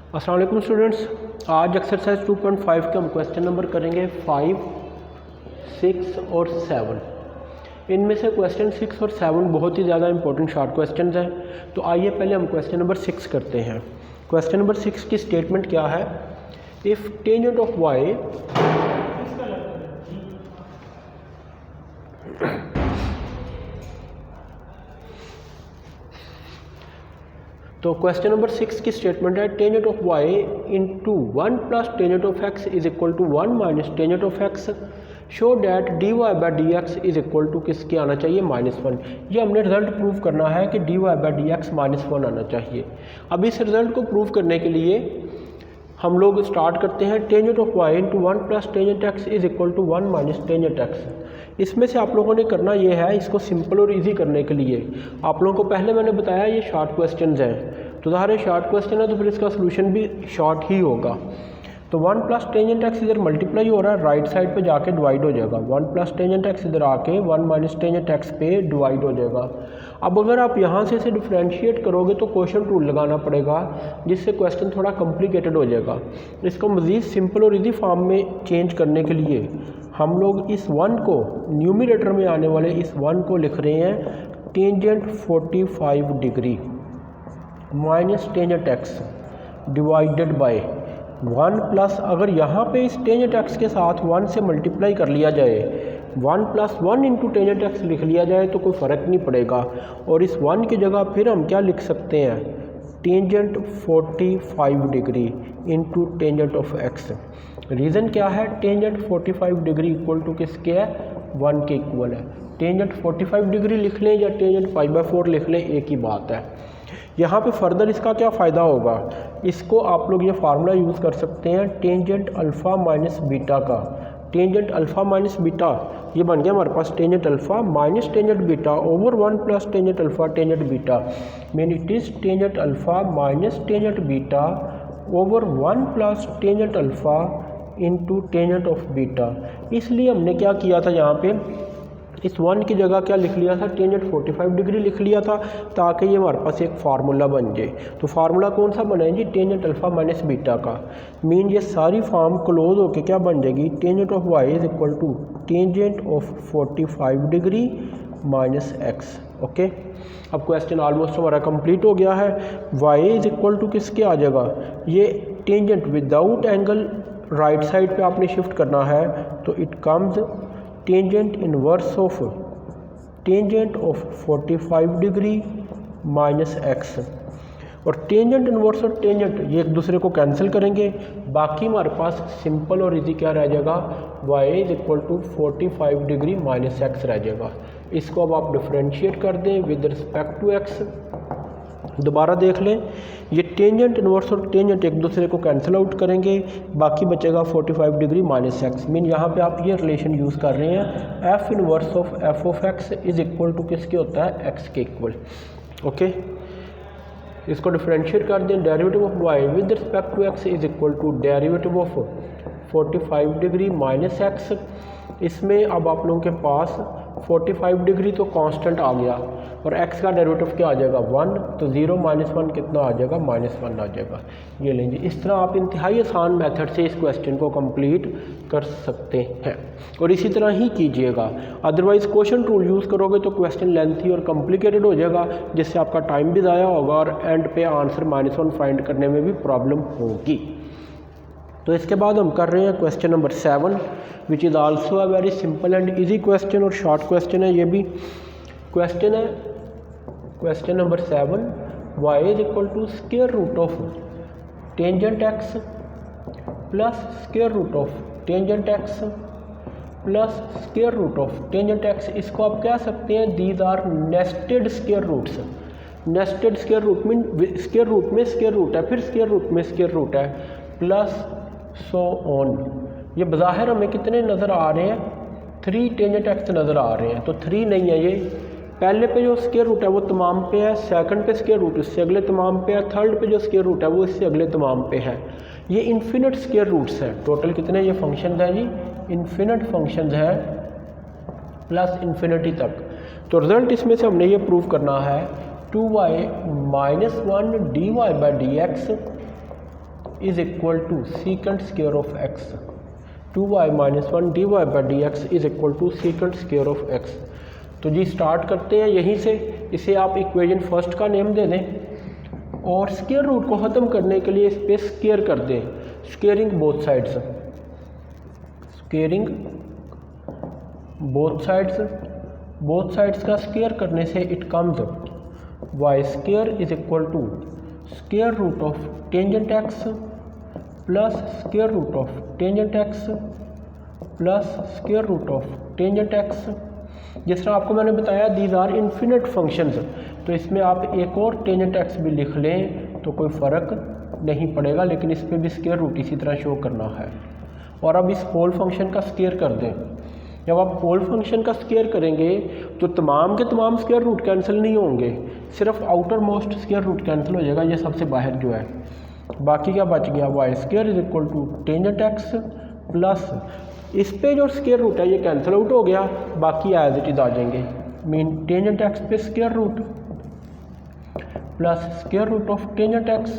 अस्सलाम वालेकुम स्टूडेंट्स, आज एक्सरसाइज 2.5 के हम क्वेश्चन नंबर करेंगे 5, 6 और 7। इनमें से क्वेश्चन 6 और 7 बहुत ही ज़्यादा इंपॉर्टेंट शॉर्ट क्वेश्चन हैं। तो आइए पहले हम क्वेश्चन नंबर 6 करते हैं। क्वेश्चन नंबर 6 की स्टेटमेंट क्या है? इफ़ टेंजेंट ऑफ वाई तो क्वेश्चन नंबर 6 की स्टेटमेंट है tangent of y into 1 plus tangent of x is equal to 1 minus tangent of x show that d y by d x is equal to किसके आना चाहिए? -1। ये हमने result prove करना है कि d y by d x -1 आना चाहिए। अब इस रिजल्ट को प्रूव करने के लिए हम लोग स्टार्ट करते हैं tangent of y into 1 plus tangent x is equal to 1 minus tangent x. इसमें से आप लोगों ने करना ये है, इसको सिंपल और इजी करने के लिए आप लोगों को पहले मैंने बताया ये शॉर्ट क्वेश्चंस हैं, तो ज़ाहिर है शॉर्ट क्वेश्चन है तो फिर इसका सोल्यूशन भी शॉर्ट ही होगा। तो 1 प्लस टेंजेंट एक्स इधर मल्टीप्लाई हो रहा है, राइट साइड पे जाके डिवाइड हो जाएगा। 1 प्लस टेंजेंट एक्स इधर आके 1 माइनस टेंजेंट एक्स पे डिवाइड हो जाएगा। अब अगर आप यहाँ से इसे डिफ्रेंशिएट करोगे तो क्वेश्चन रूल लगाना पड़ेगा, जिससे क्वेश्चन थोड़ा कॉम्प्लिकेटेड हो जाएगा। इसको मज़ीद सिंपल और इजी फॉर्म में चेंज करने के लिए हम लोग इस 1 को न्यूमरेटर में आने वाले इस 1 को लिख रहे हैं tangent 45 degree minus tangent x divided by 1 plus, अगर यहाँ पे इस टेंजेंट एक्स के साथ 1 से मल्टीप्लाई कर लिया जाए, 1 प्लस 1 इंटू टेंजेंट एक्स लिख लिया जाए तो कोई फ़र्क नहीं पड़ेगा। और इस 1 की जगह फिर हम क्या लिख सकते हैं? Tangent 45 degree into tangent of x. Reason क्या है? टेंजेंट 45 डिग्री इक्वल टू किसके है? 1 के इक्वल है। टेंजेंट 45 डिग्री लिख लें या टेंजेंट 5/4 लिख लें, एक ही बात है। यहाँ पे फर्दर इसका क्या फ़ायदा होगा? इसको आप लोग ये फार्मूला यूज़ कर सकते हैं टेंजेंट अल्फ़ा माइनस बीटा का। टेंजेंट अल्फ़ा माइनस बीटा ये बन गया हमारे पास tangent alpha minus tangent beta over 1 plus tangent alpha tangent beta, mean it is tangent alpha minus tangent beta over 1 plus tangent alpha into tangent of beta. इसलिए हमने क्या किया था, यहाँ पे इस 1 की जगह क्या लिख लिया था? टेंजेंट 45 डिग्री लिख लिया था, ताकि ये हमारे पास एक फार्मूला बन जाए। तो फार्मूला कौन सा बना है जी? टेंजेंट अल्फ़ा माइनस बीटा का। मीन ये सारी फॉर्म क्लोज होके क्या बन जाएगी? Tangent of y is equal to tangent of 45 degree minus x. Okay, अब क्वेश्चन ऑलमोस्ट हमारा कंप्लीट हो गया है। वाई इज इक्वल टू किसके आ जाएगा? ये tangent without angle right side पे आपने शिफ्ट करना है, तो it comes tangent inverse of tangent of 45 degree minus x. और टेंजेंट इनवर्स और टेंजेंट ये एक दूसरे को कैंसिल करेंगे, बाकी हमारे पास सिंपल और इजी क्या रह जाएगा? Y is equal to 45 degree minus x रह जाएगा। इसको अब आप डिफ्रेंशिएट कर दें विद रिस्पेक्ट टू एक्स। दोबारा देख लें, ये टेंजेंट इनवर्स और टेंजेंट एक दूसरे को कैंसिल आउट करेंगे, बाकी बचेगा 45 डिग्री माइनस एक्स। मीन यहाँ पे आप ये रिलेशन यूज़ कर रहे हैं f inverse of f of x is equal to किसके होता है? एक्स के इक्वल। ओके, इसको डिफरेंशिएट कर दें, derivative of y with respect to x is equal to derivative of 45 degree minus x. इसमें अब आप लोगों के पास 45 डिग्री तो कांस्टेंट आ गया और x का डेरिवेटिव क्या आ जाएगा? 1, तो 0 माइनस 1 कितना आ जाएगा? -1 आ जाएगा। ये लेंगे। इस तरह आप इंतहाई आसान मेथड से इस क्वेश्चन को कंप्लीट कर सकते हैं और इसी तरह ही कीजिएगा। अदरवाइज़ क्वेश्चन रूल यूज़ करोगे तो क्वेश्चन लेंथी और कॉम्प्लिकेटेड हो जाएगा, जिससे आपका टाइम भी ज़ाया होगा और एंड पे आंसर -1 फाइंड करने में भी प्रॉब्लम होगी। तो इसके बाद हम कर रहे हैं question number 7, which is also a very simple and easy question और शॉर्ट क्वेश्चन है। ये भी क्वेश्चन है question number 7, y is equal to square root of tangent x plus square root of tangent x plus square root of tangent x. इसको आप कह सकते हैं these are nested square roots. Nested square root mean square root में square root है, फिर square root में square root है, प्लस सो ऑन। ये बज़ाहिर हमें कितने नज़र आ रहे हैं? 3 टेंजेंट एक्स नज़र आ रहे हैं, तो 3 नहीं है, ये पहले पे जो स्क्वायर रूट है वो तमाम पे है, सेकंड पे स्क्वायर रूट इससे अगले तमाम पे है, थर्ड पे जो स्क्वायर रूट है वो इससे अगले तमाम पे है। ये इन्फिनिट स्क्वायर रूट्स हैं। टोटल कितने ये फंक्शन है जी? इन्फिनिट फंक्शन है प्लस इन्फिनिटी तक। तो रिजल्ट इसमें से हमने ये प्रूव करना है 2y - 1 dy/dx is equal to secant square of x, 2y minus 1 dy by d x is equal to secant square of x. तो जी स्टार्ट करते हैं यहीं से। इसे आप इक्वेशन फर्स्ट का नेम दे दें और स्क्वायर रूट को ख़त्म करने के लिए इस पर स्क्वायर कर दें, squaring both sides, squaring both sides का स्क्वायर करने से it comes y square is equal to square root of tangent x plus square root of tangent x plus square root of tangent x. जिस तरह आपको मैंने बताया these are infinite functions, तो इसमें आप एक और टेंजेंट एक्स भी लिख लें तो कोई फ़र्क नहीं पड़ेगा, लेकिन इस पर भी स्क्वायर रूट इसी तरह शो करना है। और अब इस होल फंक्शन का स्क्वायर कर दें। जब आप होल फंक्शन का स्क्वायर करेंगे तो तमाम के तमाम स्क्वायर रूट कैंसिल नहीं होंगे, सिर्फ outermost square root cancel हो जाएगा, ये सबसे बाहर जो है। बाकी क्या बच गया, y square is equal to tangent x plus इस पे जो स्क्वायर रूट है ये कैंसिल आउट हो गया, बाकी एज इट इज आ जाएंगे। मीन टेंजेंट एक्स पे square root plus square root of tangent x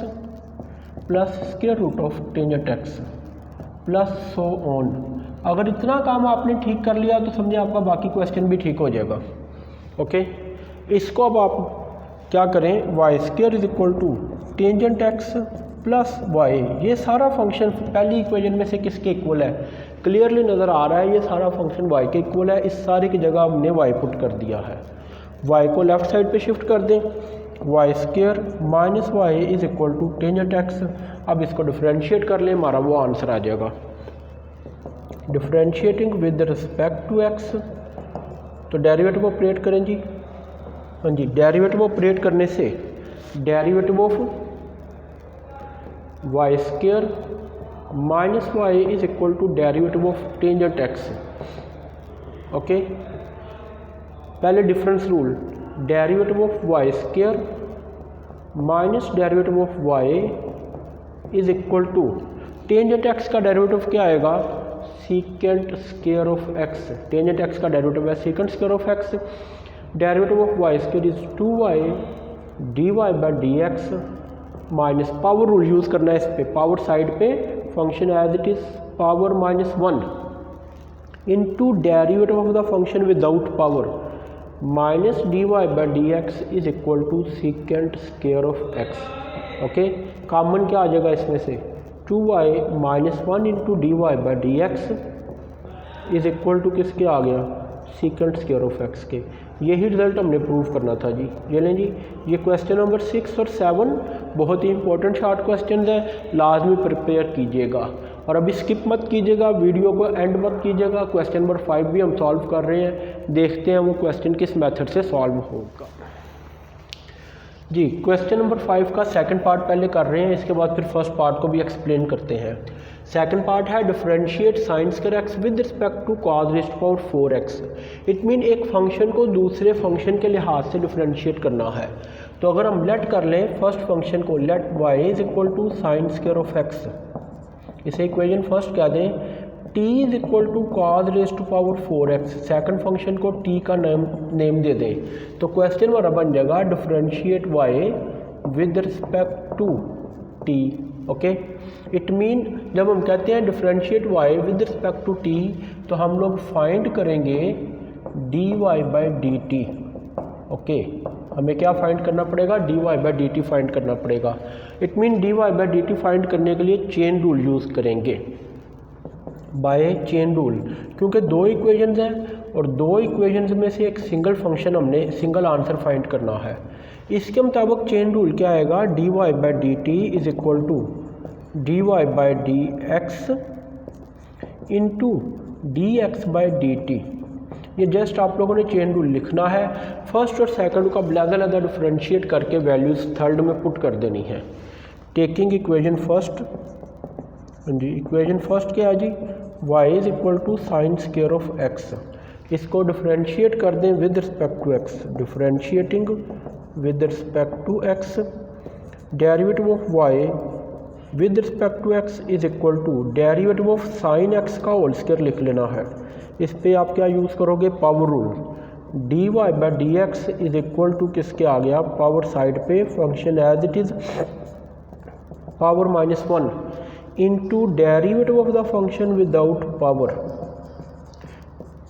plus square root of tangent x plus so on. अगर इतना काम आपने ठीक कर लिया तो समझे आपका बाकी क्वेश्चन भी ठीक हो जाएगा। ओके, इसको अब आप क्या करें, y square is equal to tangent x plus y. ये सारा फंक्शन पहली इक्वेशन में से किसके इक्वल है, क्लियरली नज़र आ रहा है, ये सारा फंक्शन वाई के इक्वल है। इस सारे की जगह हमने वाई पुट कर दिया है। वाई को लेफ्ट साइड पे शिफ्ट कर दें, y square minus y is equal to tangent x. अब इसको डिफ्रेंशिएट कर लें, हमारा वो आंसर आ जाएगा। Differentiating with respect to x, तो डेरिवेटिव ऑपरेट करें जी। हाँ जी, डेरिवेटिव ऑपरेट करने से derivative of y square minus y is equal to derivative of tangent x. Okay, पहले difference rule, derivative of y square minus derivative of y is equal to tangent x का derivative क्या आएगा, secant square of x. Tangent x का derivative है secant square of x. Derivative of y square is 2y dy by d x minus power rule use करना है इस पे, power side पे function as it is power minus 1 into derivative of the function without power minus dy by d x is equal to secant square of x. Okay, common क्या आ जाएगा इसमें से, 2y minus 1 into d y by d x is equal to किसके आ गया, secant square of x के। यही रिजल्ट हमने प्रूव करना था जी। ये लें जी, ये क्वेश्चन नंबर 6 और 7 बहुत ही इंपॉर्टेंट शॉर्ट क्वेश्चन है, लाजमी प्रिपेयर कीजिएगा। और अभी स्किप मत कीजिएगा, वीडियो को एंड मत कीजिएगा। क्वेश्चन नंबर 5 भी हम सॉल्व कर रहे हैं, देखते हैं वो क्वेश्चन किस मेथड से सॉल्व होगा जी। क्वेश्चन नंबर 5 का सेकंड पार्ट पहले कर रहे हैं, इसके बाद फिर फर्स्ट पार्ट को भी एक्सप्लेन करते हैं। सेकंड पार्ट है differentiate sine square x with respect to cos raised to power 4x। It mean एक फंक्शन को दूसरे फंक्शन के लिहाज से डिफरेंशिएट करना है। तो अगर हम लेट कर लें फर्स्ट फंक्शन को, let y is equal to sine square of x, इसे इक्वेशन फर्स्ट कह दें, t is equal to cos raised to power 4x। Second function को t का नेम दे दें, तो क्वेश्चन हमारा बन जाएगा differentiate y with respect to t। Okay, it mean जब हम कहते हैं differentiate y with respect to t, तो हम लोग फाइंड करेंगे dy by d T. Okay, हमें क्या फाइंड करना पड़ेगा, dy by d T find करना पड़ेगा। It mean dy by d T find करने के लिए चेन रूल यूज़ करेंगे, बाय चेन रूल, क्योंकि दो इक्वेशंस हैं और दो इक्वेशंस में से एक सिंगल फंक्शन हमने सिंगल आंसर फाइंड करना है। इसके मुताबिक चेन रूल क्या आएगा, dy by d t is equal to dy by d x into d x by d t. ये जस्ट आप लोगों ने चेन रूल लिखना है, फर्स्ट और सेकंड का अलग-अलग डिफरेंशिएट करके वैल्यूज़ थर्ड में पुट कर देनी है। टेकिंग इक्वेशन फर्स्ट, जी इक्वेशन फर्स्ट क्या है जी, y is equal to sine square of x। इसको डिफरेंशिएट कर दें with respect to x, differentiating with respect to x, derivative of y with respect to x is equal to derivative of sine x का whole square लिख लेना है। इस पे आप क्या यूज़ करोगे, power rule, dy by d x is equal to किसके आ गया, पावर साइड पे function as it is power minus 1 into derivative of the function without power,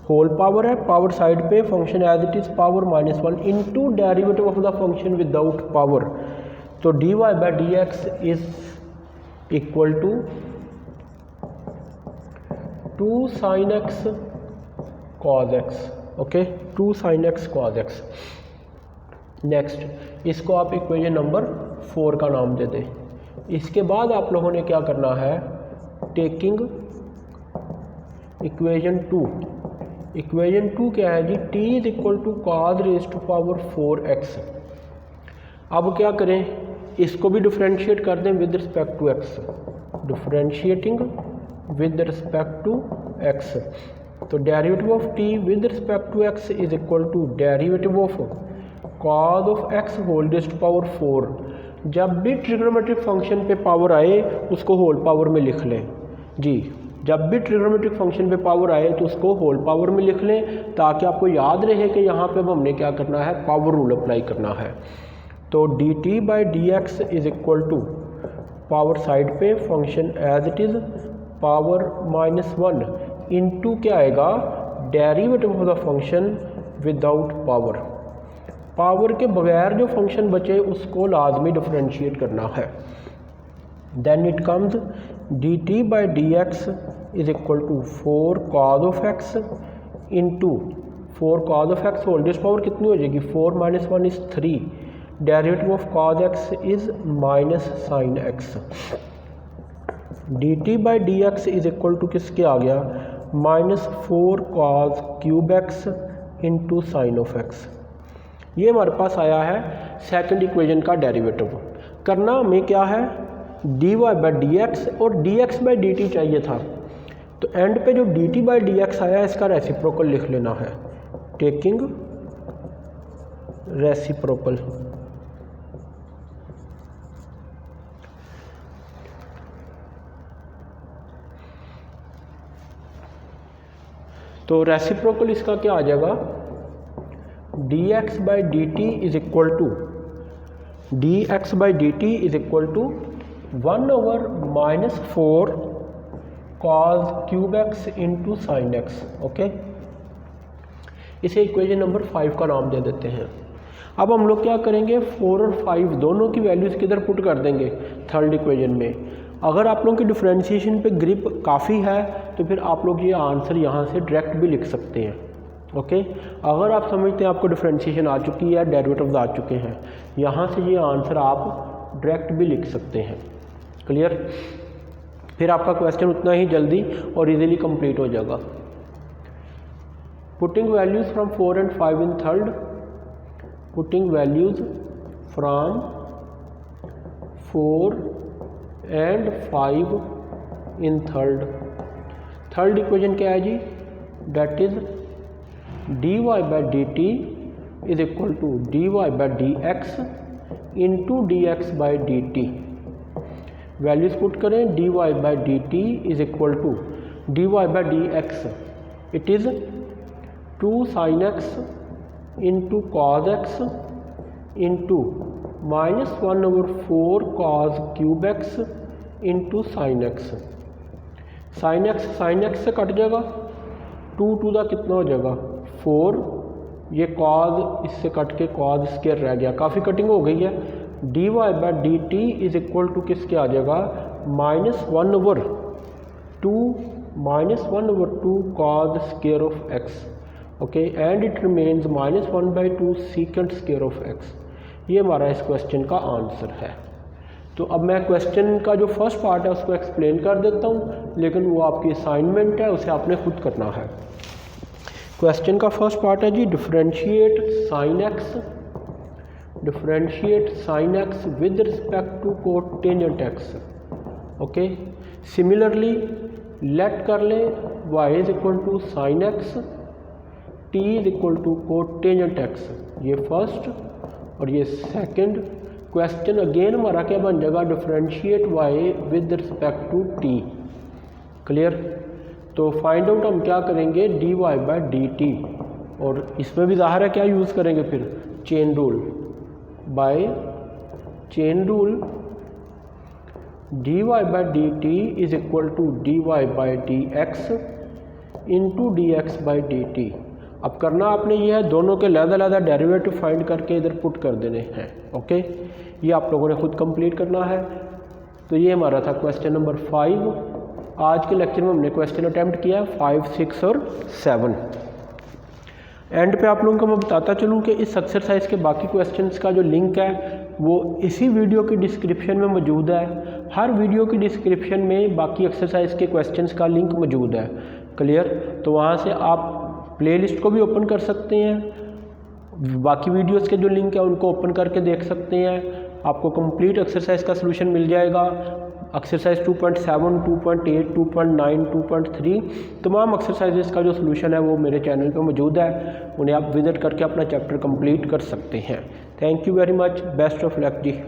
whole power है, पावर साइड पे, function as it is power -1 into derivative of the function without power. तो dy by d x is equal to 2 sin x cos x, okay, 2 sin x cos x। Next इसको आप equation number 4 का नाम दे दें। इसके बाद आप लोगों ने क्या करना है, टेकिंग इक्वेशन 2, इक्वेशन 2 क्या है जी, t is equal to cos raise to power 4x। अब क्या करें, इसको भी डिफरेंशिएट कर दें with respect to x, differentiating with respect to x। तो derivative of t with respect to x is equal to derivative of cos of x whole raise to power 4। जब भी ट्रिग्नोमेट्रिक फंक्शन पे power आए उसको whole power में लिख लें जी, जब भी ट्रिग्नोमेट्रिक फंक्शन पे पावर आए तो उसको होल पावर में लिख लें, ताकि आपको याद रहे कि यहाँ पे अब हमने क्या करना है, पावर रूल अप्लाई करना है। तो dt by d x is equal to power side पे function as it is power -1 into क्या आएगा, derivative of the function without power. Power के बगैर जो फंक्शन बचे उसको लाजमी डिफरेंशिएट करना है। Then it comes dt by d x is equal to 4 cos of x into 4 cos of x whole raise power कितनी हो जाएगी, 4 - 1 is 3, derivative of cos x is -sin x। dt by d x is equal to किसके आ गया, -4 cos cube x into sine of x। ये हमारे पास आया है सेकंड इक्वेशन का डेरिवेटिव। करना हमें क्या है, dy बाई डी एक्स और dx बाई dt चाहिए था। तो एंड पे जो dt बाई डी एक्स आया इसका रेसिप्रोकल लिख लेना है, टेकिंग रेसिप्रोकल। तो रेसिप्रोकल इसका क्या आ जाएगा, dx by d t is equal to dx by d t is equal to 1/-4 cos cube x into sine x. Okay, इसे इक्वेशन नंबर 5 का नाम दे देते हैं। अब हम लोग क्या करेंगे, 4 और 5 दोनों की वैल्यूज़ किधर पुट कर देंगे, थर्ड इक्वेशन में। अगर आप लोगों की डिफरेंशिएशन पे ग्रिप काफ़ी है तो फिर आप लोग ये आंसर यहाँ से डायरेक्ट भी लिख सकते हैं। ओके, अगर आप समझते हैं आपको डिफरेंशिएशन आ चुकी है, डेरिवेटिव्स आ चुके हैं, यहाँ से ये आंसर आप डायरेक्ट भी लिख सकते हैं। क्लियर, फिर आपका क्वेश्चन उतना ही जल्दी और इजीली कंप्लीट हो जाएगा। Putting values from 4 and 5 in third, putting values from 4 and 5 in third. Third equation क्या है जी, that is dy by d t is equal to dy by d x into d x by d t. Values put करें, dy by d t is equal to dy by d x, it is 2 sin x into cos x into -1/4 cos cube x into sine x. Sine x से cut जाएगा, 2 to the कितना हो जाएगा 4, ये cos इससे cut के cos square रह गया, काफ़ी कटिंग हो गई है। dy by d t is equal to किसके आ जाएगा, -1/2 cos square of x। Okay, and it remains -1/2 secant square of x। ये हमारा इस क्वेश्चन का आंसर है। तो अब मैं क्वेश्चन का जो फर्स्ट पार्ट है उसको एक्सप्लेन कर देता हूँ, लेकिन वो आपकी असाइनमेंट है, उसे आपने खुद करना है। क्वेश्चन का फर्स्ट पार्ट है जी, differentiate sine x with respect to cotangent x. Okay, similarly let कर लें y is equal to sine x, t is equal to cotangent x. ये फर्स्ट और ये सेकंड। क्वेश्चन अगेन हमारा क्या बन जाएगा, differentiate y with respect to t। Clear, तो फाइंड आउट हम क्या करेंगे, dy बाई डी टी, और इसमें भी ज़ाहिर है क्या यूज़ करेंगे फिर, chain rule. By chain rule d y by d t is equal to d y by d x into d x by d t. अब करना आपने ये है, दोनों के अलग-अलग डेरिवेटिव फाइंड करके इधर पुट कर देने हैं। ओके, ये आप लोगों ने खुद कंप्लीट करना है। तो ये हमारा था क्वेश्चन नंबर 5। आज के लेक्चर में हमने क्वेश्चन अटैम्प्ट किया 5, 6 और 7। एंड पे आप लोगों को मैं बताता चलूँ कि इस एक्सरसाइज के बाकी क्वेश्चंस का जो लिंक है वो इसी वीडियो की डिस्क्रिप्शन में मौजूद है। हर वीडियो की डिस्क्रिप्शन में बाकी एक्सरसाइज के क्वेश्चंस का लिंक मौजूद है। क्लियर? तो वहाँ से आप प्लेलिस्ट को भी ओपन कर सकते हैं, बाकी वीडियोस के जो लिंक है उनको ओपन करके देख सकते हैं। आपको कंप्लीट एक्सरसाइज का सलूशन मिल जाएगा। एक्सरसाइज 2.7, 2.8, 2.9, 2.3 तमाम एक्सरसाइजेस का जो सलूशन है वो मेरे चैनल पे मौजूद है। उन्हें आप विजिट करके अपना चैप्टर कंप्लीट कर सकते हैं। Thank you very much. Best of luck ji.